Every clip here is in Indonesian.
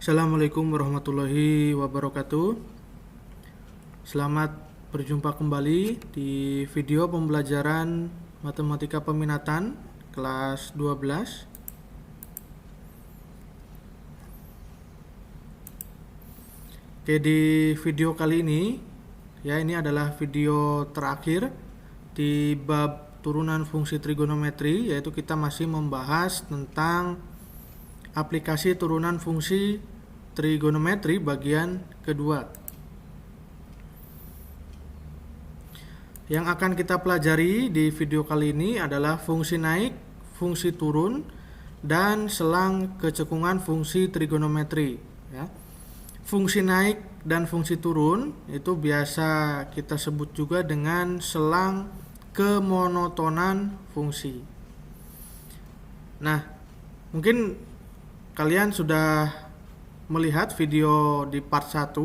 Assalamualaikum warahmatullahi wabarakatuh. Selamat berjumpa kembali di video pembelajaran Matematika Peminatan kelas 12. Oke, di video kali ini ini adalah video terakhir di bab turunan fungsi trigonometri, yaitu kita masih membahas tentang aplikasi turunan fungsi trigonometri bagian kedua. Yang akan kita pelajari di video kali ini adalah fungsi naik, fungsi turun, dan selang kecekungan fungsi trigonometri. Fungsi naik dan fungsi turun itu biasa kita sebut juga dengan selang kemonotonan fungsi. Nah, mungkin kalian sudah melihat video di part 1.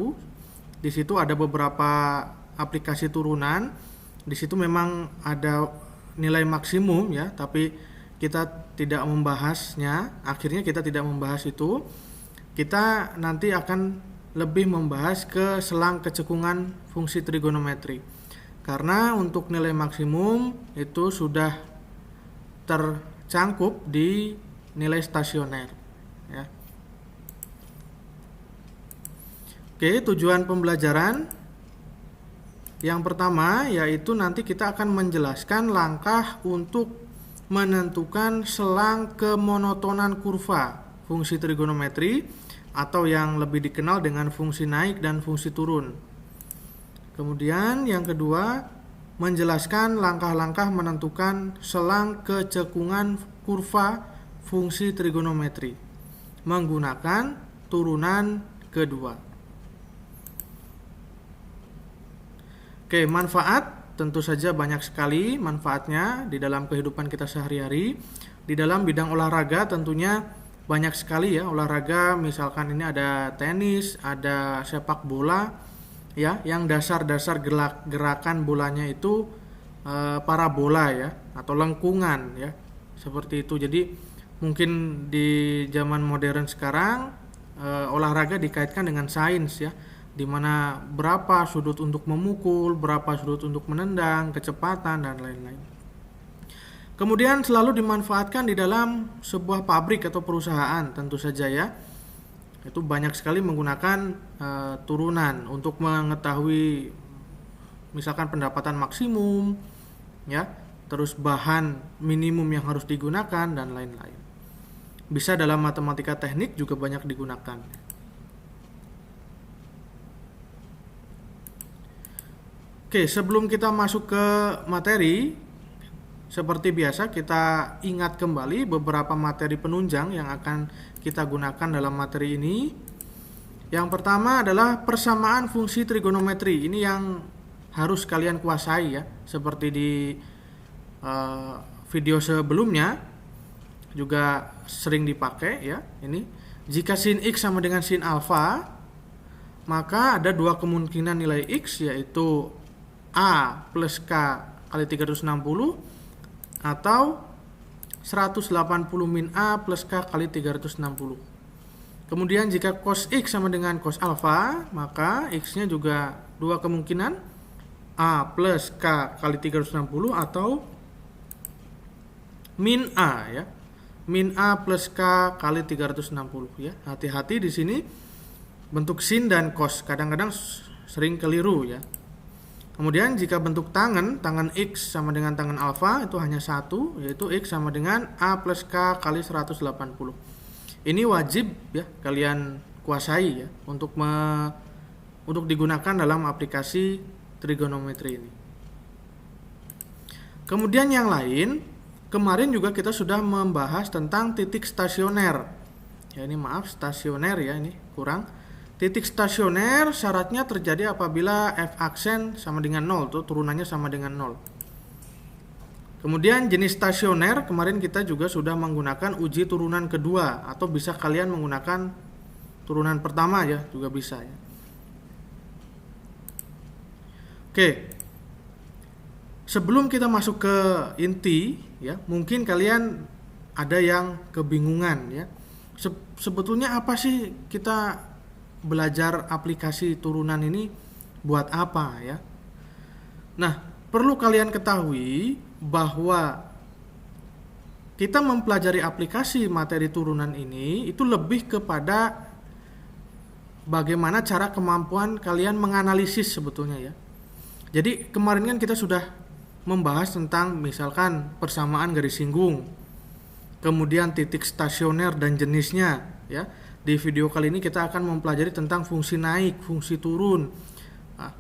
Di situ ada beberapa aplikasi turunan. Di situ memang ada nilai maksimum ya, tapi kita tidak membahasnya. Akhirnya kita tidak membahas itu. Kita nanti akan lebih membahas ke selang kecekungan fungsi trigonometri. Karena untuk nilai maksimum itu sudah tercangkup di nilai stasioner ya. Oke, tujuan pembelajaran yang pertama yaitu nanti kita akan menjelaskan langkah untuk menentukan selang kemonotonan kurva fungsi trigonometri atau yang lebih dikenal dengan fungsi naik dan fungsi turun. Kemudian yang kedua, menjelaskan langkah-langkah menentukan selang kecekungan kurva fungsi trigonometri menggunakan turunan kedua. Oke, manfaat tentu saja banyak sekali manfaatnya di dalam kehidupan kita sehari-hari. Di dalam bidang olahraga tentunya banyak sekali ya olahraga, misalkan ini ada tenis, ada sepak bola ya, yang dasar-dasar gerakan bolanya itu parabola ya atau lengkungan ya, seperti itu. Jadi mungkin di zaman modern sekarang olahraga dikaitkan dengan sains ya, di mana berapa sudut untuk memukul, berapa sudut untuk menendang, kecepatan dan lain-lain. Kemudian selalu dimanfaatkan di dalam sebuah pabrik atau perusahaan tentu saja ya. Itu banyak sekali menggunakan turunan untuk mengetahui misalkan pendapatan maksimum ya, terus bahan minimum yang harus digunakan dan lain-lain. Bisa dalam matematika teknik juga banyak digunakan. Oke, sebelum kita masuk ke materi, seperti biasa kita ingat kembali beberapa materi penunjang yang akan kita gunakan dalam materi ini. Yang pertama adalah persamaan fungsi trigonometri. Ini yang harus kalian kuasai ya. Seperti di video sebelumnya juga sering dipakai ya. Ini jika sin x sama dengan sin alfa, maka ada dua kemungkinan nilai x, yaitu A plus K kali 360 atau 180 min A plus K kali 360. Kemudian jika cos X sama dengan cos alfa, maka X-nya juga dua kemungkinan, A plus K kali 360 atau min A ya. Min A plus K kali 360 ya. Hati-hati di sini bentuk sin dan cos kadang-kadang sering keliru ya. Kemudian jika bentuk tangan X sama dengan tangan alfa itu hanya satu, yaitu X sama dengan A plus K kali 180. Ini wajib ya kalian kuasai ya untuk digunakan dalam aplikasi trigonometri ini. Kemudian yang lain, kemarin juga kita sudah membahas tentang titik stasioner. Ya ini maaf, stasioner ya, ini kurang. Titik stasioner syaratnya terjadi apabila f aksen sama dengan 0, tuh turunannya sama dengan 0. Kemudian jenis stasioner kemarin kita juga sudah menggunakan uji turunan kedua, atau bisa kalian menggunakan turunan pertama ya, juga bisa ya. Oke. Sebelum kita masuk ke inti ya, mungkin kalian ada yang kebingungan ya. Sebetulnya apa sih kita belajar aplikasi turunan ini buat apa ya? Nah, perlu kalian ketahui bahwa kita mempelajari aplikasi materi turunan ini itu lebih kepada bagaimana cara kemampuan kalian menganalisis sebetulnya ya. Jadi kemarin kan kita sudah membahas tentang misalkan persamaan garis singgung, kemudian titik stasioner dan jenisnya ya. Di video kali ini kita akan mempelajari tentang fungsi naik, fungsi turun,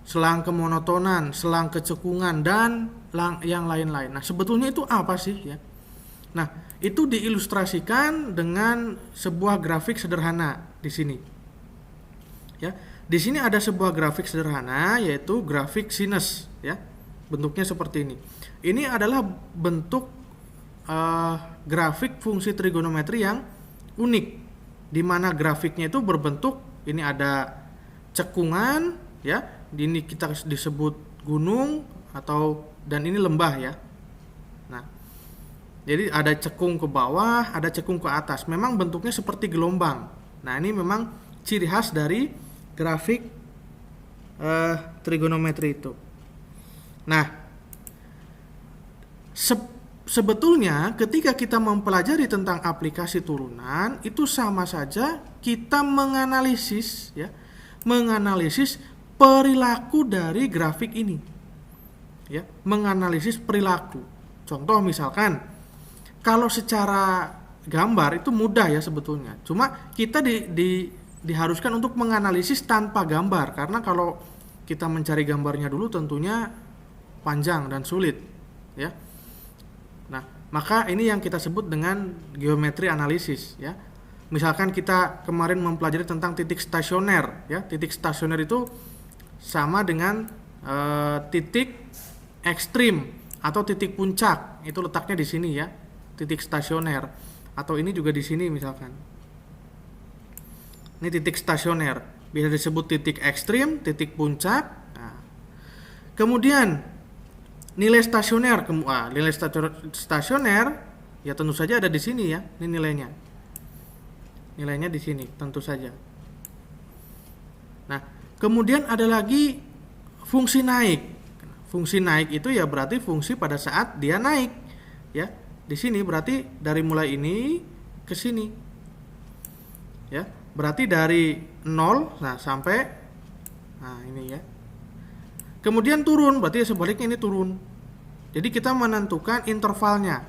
selang kemonotonan, selang kecekungan, dan yang lain-lain. Nah, sebetulnya itu apa sih ya? Nah, itu diilustrasikan dengan sebuah grafik sederhana di sini. Ya, di sini ada sebuah grafik sederhana yaitu grafik sinus ya. Bentuknya seperti ini. Ini adalah bentuk grafik fungsi trigonometri yang unik, di mana grafiknya itu berbentuk ini ada cekungan ya, ini kita disebut gunung dan ini lembah ya. Nah, jadi ada cekung ke bawah, ada cekung ke atas. Memang bentuknya seperti gelombang. Nah, ini memang ciri khas dari grafik trigonometri itu. Nah, sebetulnya ketika kita mempelajari tentang aplikasi turunan itu sama saja kita menganalisis perilaku dari grafik ini. Ya, menganalisis perilaku. Contoh misalkan kalau secara gambar itu mudah ya sebetulnya. Cuma kita diharuskan untuk menganalisis tanpa gambar karena kalau kita mencari gambarnya dulu tentunya panjang dan sulit ya. Nah, maka ini yang kita sebut dengan geometri analisis ya. Misalkan kita kemarin mempelajari tentang titik stasioner ya. Titik stasioner itu sama dengan titik ekstrim atau titik puncak. Itu letaknya di sini ya. Titik stasioner atau ini juga di sini misalkan. Ini titik stasioner, bisa disebut titik ekstrim, titik puncak. Nah, kemudian nilai stasioner, stasioner ya tentu saja ada di sini ya. Ini nilainya di sini tentu saja. Nah, kemudian ada lagi fungsi naik. Fungsi naik itu ya berarti fungsi pada saat dia naik ya. Di sini berarti dari mulai ini ke sini ya, berarti dari 0 sampai ini ya. Kemudian turun, berarti sebaliknya ini turun. Jadi kita menentukan intervalnya.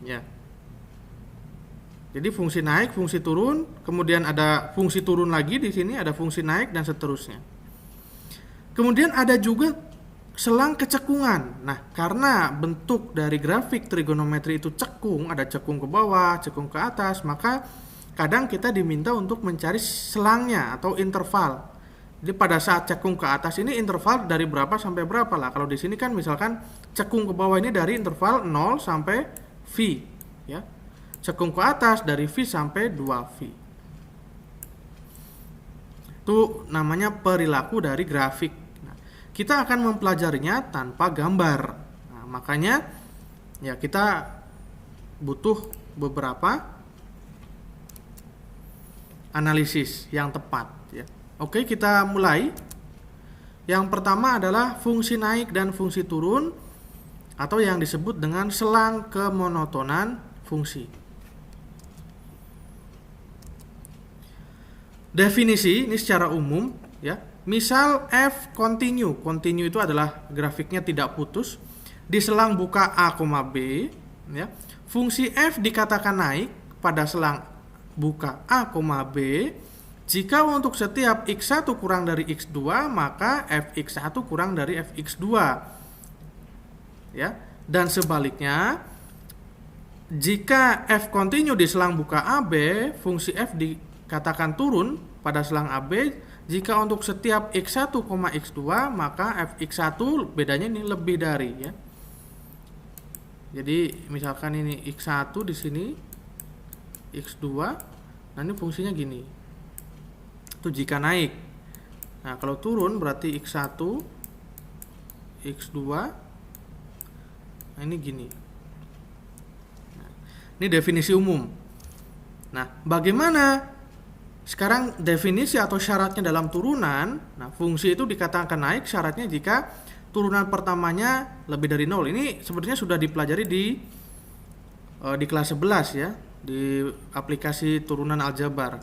Ya. Jadi fungsi naik, fungsi turun, kemudian ada fungsi turun lagi di sini, ada fungsi naik dan seterusnya. Kemudian ada juga selang kecekungan. Nah, karena bentuk dari grafik trigonometri itu cekung, ada cekung ke bawah, cekung ke atas, maka kadang kita diminta untuk mencari selangnya atau interval. Jadi pada saat cekung ke atas ini interval dari berapa sampai berapa lah. Kalau di sini kan misalkan cekung ke bawah ini dari interval 0 sampai V ya. Cekung ke atas dari V sampai 2V. Itu namanya perilaku dari grafik. Nah, kita akan mempelajarinya tanpa gambar. Nah, makanya ya kita butuh beberapa analisis yang tepat ya. Oke, kita mulai. Yang pertama adalah fungsi naik dan fungsi turun atau yang disebut dengan selang kemonotonan fungsi. Definisi ini secara umum ya. Misal f continue. Continue itu adalah grafiknya tidak putus di selang buka A, B ya. Fungsi f dikatakan naik pada selang buka A, B jika untuk setiap x1 kurang dari x2 maka fx1 kurang dari fx2 ya. Dan sebaliknya jika f continue di selang buka AB, fungsi f dikatakan turun pada selang AB jika untuk setiap x1, x2 maka fx1 bedanya ini lebih dari ya. Jadi misalkan ini x1 di sini, x2, nah ini fungsinya gini. Itu jika naik. Nah, kalau turun berarti x1, x2. Nah, ini gini. Nah, ini definisi umum. Nah, bagaimana sekarang definisi atau syaratnya dalam turunan? Nah, fungsi itu dikatakan naik syaratnya jika turunan pertamanya lebih dari 0. Ini sebenarnya sudah dipelajari di kelas 11 ya, di aplikasi turunan aljabar.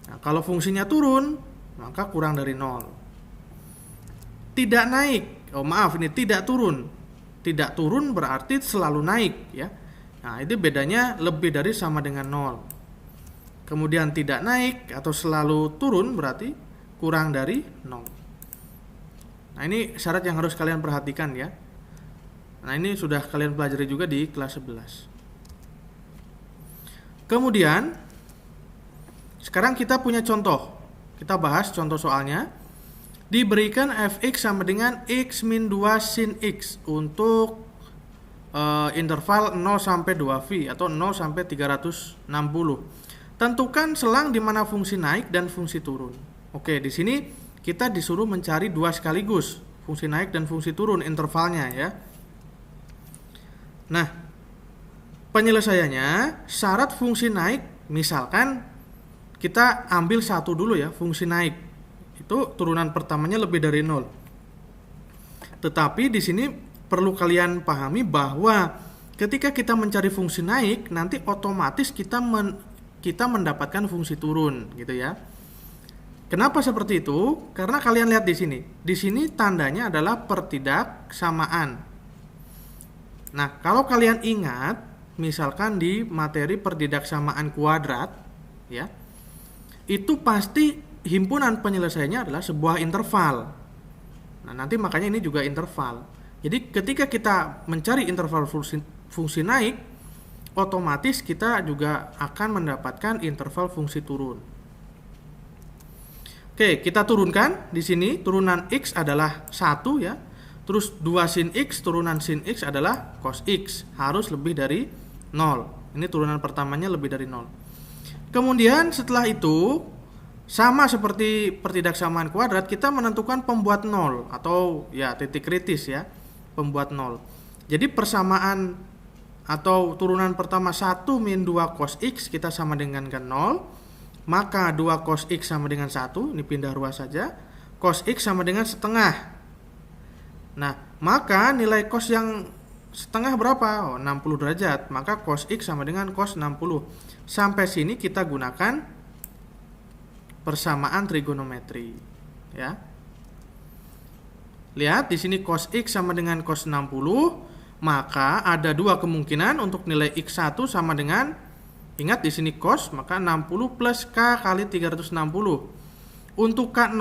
Nah, kalau fungsinya turun, maka kurang dari 0. Tidak naik, ini tidak turun. Tidak turun berarti selalu naik ya. Nah, itu bedanya lebih dari sama dengan 0. Kemudian tidak naik atau selalu turun berarti kurang dari 0. Nah, ini syarat yang harus kalian perhatikan ya. Nah, ini sudah kalian pelajari juga di kelas 11. Kemudian sekarang kita punya contoh. Kita bahas contoh soalnya. Diberikan fx sama dengan x min 2 sin x untuk interval 0 sampai 2V atau 0 sampai 360. Tentukan selang di mana fungsi naik dan fungsi turun. Oke, di sini kita disuruh mencari dua sekaligus, fungsi naik dan fungsi turun intervalnya ya. Nah, penyelesaiannya syarat fungsi naik, misalkan kita ambil satu dulu ya, fungsi naik. Itu turunan pertamanya lebih dari 0. Tetapi di sini perlu kalian pahami bahwa ketika kita mencari fungsi naik, nanti otomatis kita mendapatkan fungsi turun, gitu ya. Kenapa seperti itu? Karena kalian lihat di sini. Di sini tandanya adalah pertidaksamaan. Nah, kalau kalian ingat, misalkan di materi pertidaksamaan kuadrat, ya, itu pasti himpunan penyelesaiannya adalah sebuah interval. Nah, nanti makanya ini juga interval. Jadi ketika kita mencari interval fungsi naik, otomatis kita juga akan mendapatkan interval fungsi turun. Oke, kita turunkan di sini turunan x adalah 1 ya. Terus 2 sin x, turunan sin x adalah cos x, harus lebih dari 0. Ini turunan pertamanya lebih dari 0. Kemudian setelah itu sama seperti pertidaksamaan kuadrat, kita menentukan pembuat 0 atau ya titik kritis ya, pembuat 0. Jadi persamaan atau turunan pertama 1 min 2 cos x kita sama dengan 0, maka 2 cos x sama dengan 1, ini pindah ruas saja, cos x sama dengan setengah. Nah, maka nilai cos yang setengah berapa? 60 derajat, maka cos x sama dengan cos 60. Sampai sini kita gunakan persamaan trigonometri ya. Lihat di sini cos x sama dengan cos 60, maka ada dua kemungkinan untuk nilai x1 sama dengan, ingat di sini cos, maka 60 plus k kali 360. Untuk k0,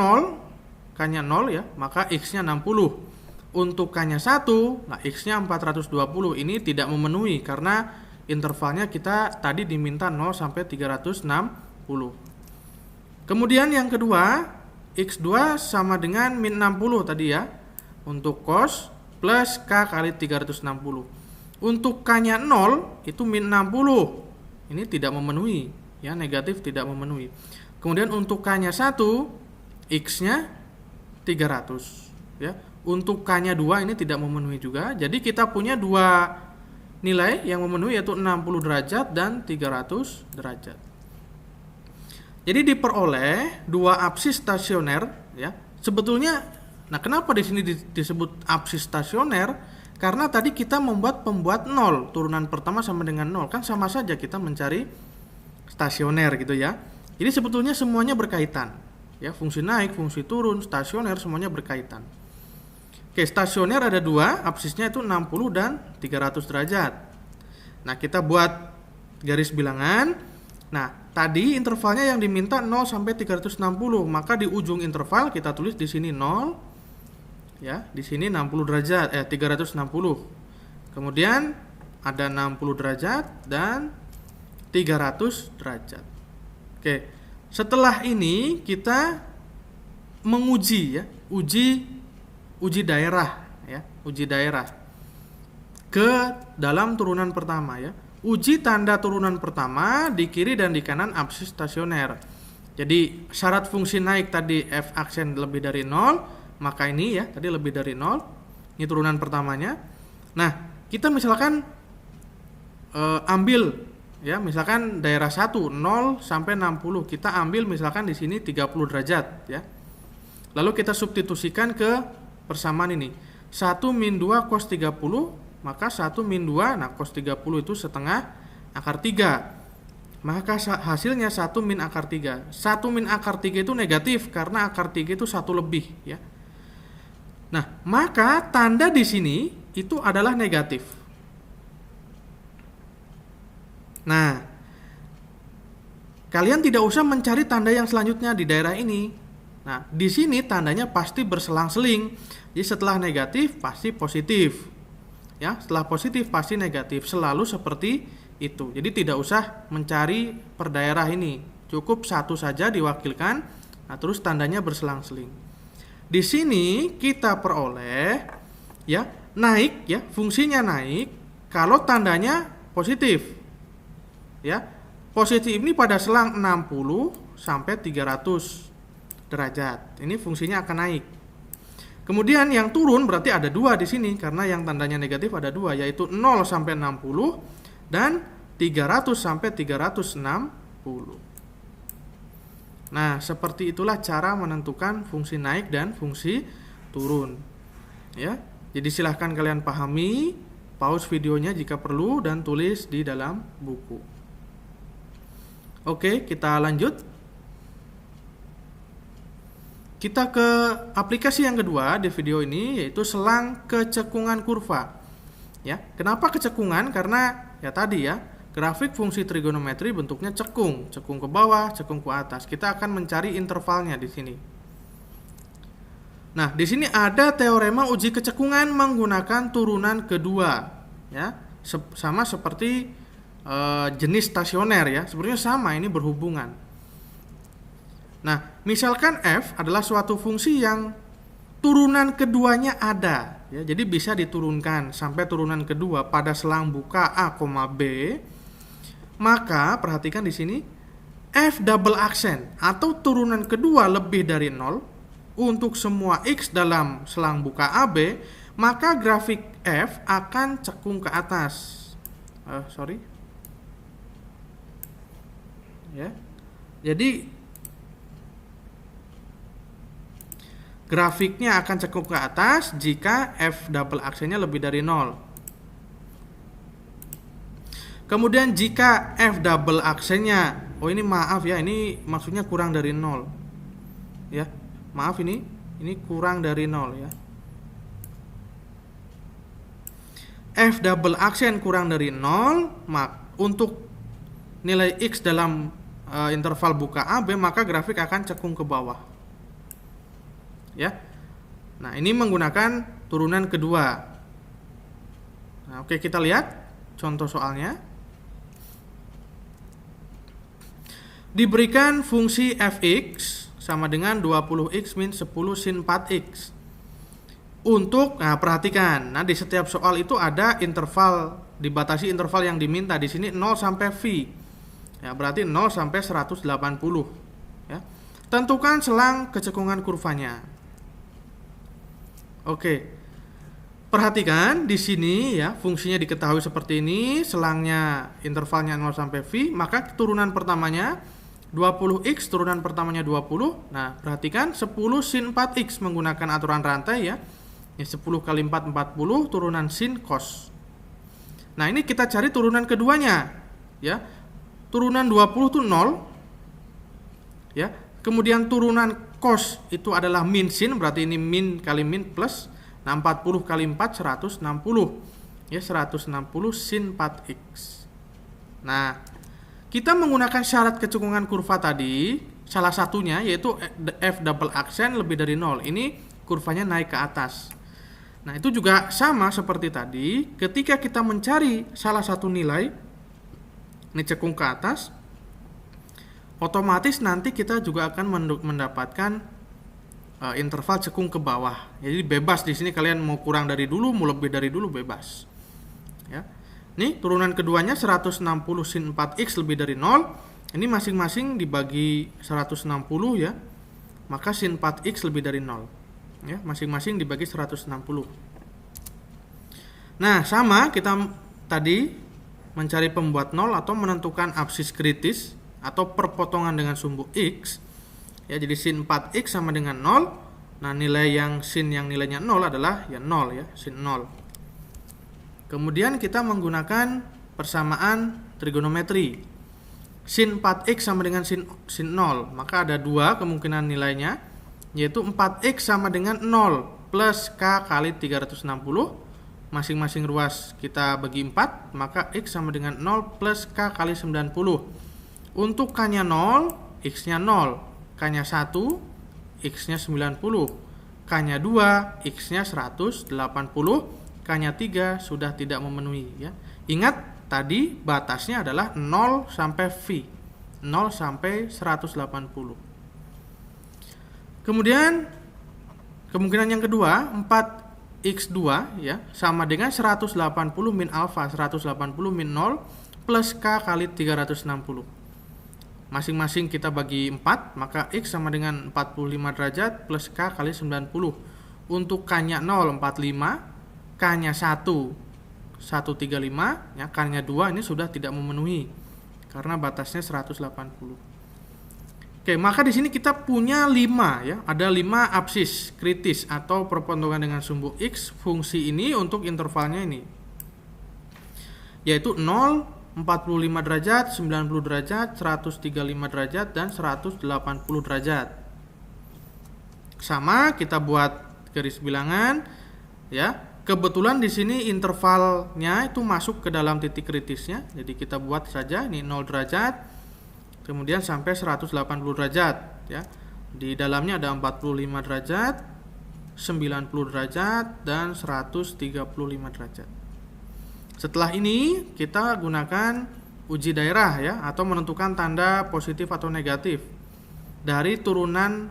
k-nya 0 ya, maka x-nya 60. Untuk k-nya 1, nah x-nya 420. Ini tidak memenuhi karena intervalnya kita tadi diminta 0 sampai 360. Kemudian yang kedua, x2 sama dengan min 60 tadi ya. Untuk cos plus k kali 360. Untuk k-nya 0 itu min 60. Ini tidak memenuhi ya, negatif tidak memenuhi. Kemudian untuk k-nya 1, x-nya 300 ya. Untuk k-nya 2 ini tidak memenuhi juga. Jadi kita punya dua nilai yang memenuhi, yaitu 60 derajat dan 300 derajat. Jadi diperoleh dua apsis stasioner ya. Sebetulnya, nah kenapa di sini disebut apsis stasioner? Karena tadi kita membuat pembuat 0, turunan pertama sama dengan 0, kan sama saja kita mencari stasioner gitu ya. Jadi sebetulnya semuanya berkaitan ya, fungsi naik, fungsi turun, stasioner semuanya berkaitan. Oke, stasioner ada dua, apsisnya itu 60 dan 300 derajat. Nah, kita buat garis bilangan. Nah, tadi intervalnya yang diminta 0 sampai 360, maka di ujung interval kita tulis di sini 0 ya, di sini 60 derajat 360. Kemudian ada 60 derajat dan 300 derajat. Oke, setelah ini kita menguji ya, uji daerah ya, uji daerah ke dalam turunan pertama ya. Uji tanda turunan pertama di kiri dan di kanan apsis stasioner. Jadi syarat fungsi naik tadi f aksen lebih dari 0, maka ini ya tadi lebih dari 0. Ini turunan pertamanya. Nah, kita misalkan ambil Ya, misalkan daerah 1 0 sampai 60, kita ambil misalkan di sini 30 derajat ya. Lalu kita substitusikan ke persamaan ini. 1 min 2 cos 30, maka 1 min 2, nah cos 30 itu setengah akar 3. Maka hasilnya 1 min akar 3. 1 min akar 3 itu negatif karena akar 3 itu 1 lebih ya. Nah, maka tanda di sini itu adalah negatif. Nah, kalian tidak usah mencari tanda yang selanjutnya di daerah ini. Nah, di sini tandanya pasti berselang-seling. Jadi setelah negatif pasti positif. Ya, setelah positif pasti negatif, selalu seperti itu. Jadi tidak usah mencari per daerah ini. Cukup satu saja diwakilkan. Nah, terus tandanya berselang-seling. Di sini kita peroleh ya, naik ya, fungsinya naik kalau tandanya positif. Ya, positif ini pada selang 60 sampai 300 derajat. Ini fungsinya akan naik. Kemudian yang turun berarti ada 2 di sini karena yang tandanya negatif ada 2, yaitu 0 sampai 60 dan 300 sampai 360. Nah, seperti itulah cara menentukan fungsi naik dan fungsi turun. Ya. Jadi silahkan kalian pahami, pause videonya jika perlu dan tulis di dalam buku. Oke, kita lanjut. Kita ke aplikasi yang kedua di video ini, yaitu selang kecekungan kurva. Ya, kenapa kecekungan? Karena ya tadi ya, grafik fungsi trigonometri bentuknya cekung ke bawah, cekung ke atas. Kita akan mencari intervalnya di sini. Nah, di sini ada teorema uji kecekungan menggunakan turunan kedua, ya, sama seperti jenis stasioner ya, sebenarnya sama, ini berhubungan. Nah, misalkan f adalah suatu fungsi yang turunan keduanya ada ya, jadi bisa diturunkan sampai turunan kedua pada selang buka a, b, maka perhatikan di sini f double aksen atau turunan kedua lebih dari 0 untuk semua x dalam selang buka AB, maka grafik f akan cekung ke atas. Ya, jadi grafiknya akan cekung ke atas jika f double aksennya lebih dari 0. Kemudian jika f double aksennya, ini maaf ya, ini maksudnya kurang dari 0. Ya, maaf ini kurang dari 0 ya. F double aksen kurang dari 0, untuk nilai x dalam interval buka AB, maka grafik akan cekung ke bawah. Ya. Nah, ini menggunakan turunan kedua. Nah, oke, kita lihat contoh soalnya. Diberikan fungsi fx sama dengan 20x min 10 sin 4x. Untuk, nah perhatikan, nah di setiap soal itu ada interval, dibatasi interval yang diminta. Di sini 0 sampai v. Ya, berarti 0 sampai 180. Ya. Tentukan selang kecekungan kurvanya. Oke. Perhatikan di sini ya, fungsinya diketahui seperti ini, selangnya intervalnya 0 sampai v, maka turunan pertamanya 20x, turunan pertamanya 20. Nah, perhatikan 10 sin 4x menggunakan aturan rantai ya. 10 kali 4 40, turunan sin cos. Nah, ini kita cari turunan keduanya ya. Turunan 20 itu 0 ya. Kemudian turunan cos itu adalah min sin, berarti ini min kali min plus. Nah, 40 kali 4 160. Ya, 160 sin 4x. Nah, kita menggunakan syarat kecekungan kurva tadi, salah satunya yaitu f double aksen lebih dari 0. Ini kurvanya naik ke atas. Nah, itu juga sama seperti tadi, ketika kita mencari salah satu nilai ini cekung ke atas, otomatis nanti kita juga akan mendapatkan interval cekung ke bawah. Jadi bebas di sini, kalian mau kurang dari dulu, mau lebih dari dulu, bebas. Ya. Nih turunan keduanya 160 sin 4x lebih dari 0. Ini masing-masing dibagi 160 ya. Maka sin 4x lebih dari 0. Ya, masing-masing dibagi 160. Nah, sama kita tadi mencari pembuat nol atau menentukan absis kritis atau perpotongan dengan sumbu X. Ya, jadi sin 4X sama dengan 0. Nah, nilai yang sin yang nilainya 0 adalah ya 0 ya, sin 0. Kemudian kita menggunakan persamaan trigonometri. Sin 4X sama dengan sin 0, maka ada dua kemungkinan nilainya, yaitu 4X sama dengan 0 plus K kali 360. Masing-masing ruas kita bagi 4, maka X sama dengan 0 plus K kali 90. Untuk K-nya 0, X-nya 0. K-nya 1, X-nya 90. K-nya 2, X-nya 180. K-nya 3 sudah tidak memenuhi ya. Ingat, tadi batasnya adalah 0 sampai V. 0 sampai 180. Kemudian kemungkinan yang kedua, 4x2 ya sama dengan 180 min alfa, 180 min 0 plus K kali 360. Masing-masing kita bagi 4, maka X sama dengan 45 derajat plus K kali 90. Untuk K-nya 0, 45, K-nya 1, 135, ya, K-nya 2 ini sudah tidak memenuhi karena batasnya 180. Oke, maka di sini kita punya 5 ya. Ada 5 absis kritis atau perpotongan dengan sumbu X fungsi ini untuk intervalnya ini. Yaitu 0, 45 derajat, 90 derajat, 135 derajat dan 180 derajat. Sama kita buat garis bilangan ya. Kebetulan di sini intervalnya itu masuk ke dalam titik kritisnya. Jadi kita buat saja ini 0 derajat. Kemudian sampai 180 derajat ya. Di dalamnya ada 45 derajat, 90 derajat dan 135 derajat. Setelah ini kita gunakan uji daerah ya atau menentukan tanda positif atau negatif dari turunan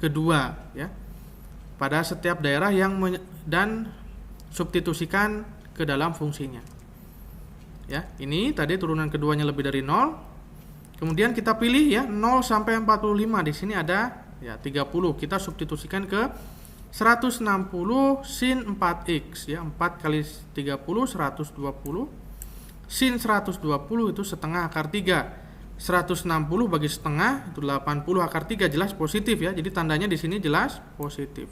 kedua ya. Pada setiap daerah yang dan substitusikan ke dalam fungsinya. Ya, ini tadi turunan keduanya lebih dari 0. Kemudian kita pilih ya 0 sampai 45. Di sini ada ya 30. Kita substitusikan ke 160 sin 4x ya. 4 kali 30 120. Sin 120 itu setengah akar 3. 160 bagi setengah itu 80 akar 3, jelas positif ya. Jadi tandanya di sini jelas positif.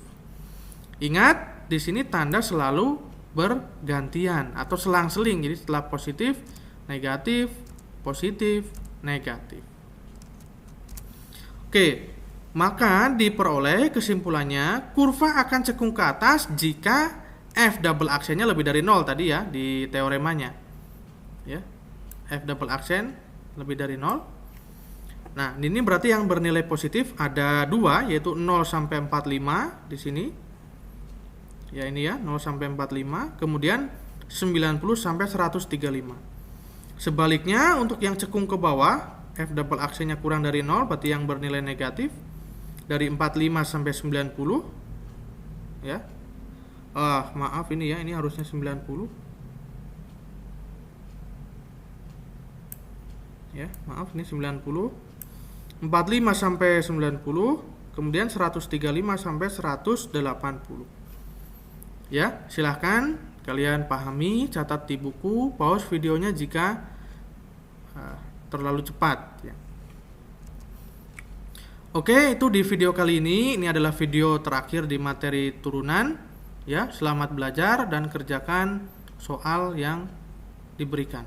Ingat, di sini tanda selalu bergantian atau selang-seling. Jadi setelah positif, negatif, positif, negatif. Oke, maka diperoleh kesimpulannya kurva akan cekung ke atas jika F double aksennya lebih dari 0 tadi ya di teoremanya. Ya. F double aksen lebih dari 0. Nah, ini berarti yang bernilai positif ada 2 yaitu 0 sampai 45 di sini. Ya ini ya, 0 sampai 45, kemudian 90 sampai 135. Sebaliknya untuk yang cekung ke bawah, F double aksennya kurang dari 0, berarti yang bernilai negatif dari 45 sampai 90 ya. Maaf ini ya, ini harusnya 90. Ya, maaf ini 90. 45 sampai 90, kemudian 135 sampai 180. Ya, silahkan kalian pahami, catat di buku, pause videonya jika terlalu cepat ya. Oke, itu di video kali ini. Ini adalah video terakhir di materi turunan ya. Selamat belajar dan kerjakan soal yang diberikan.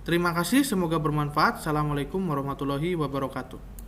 Terima kasih, semoga bermanfaat. Assalamualaikum warahmatullahi wabarakatuh.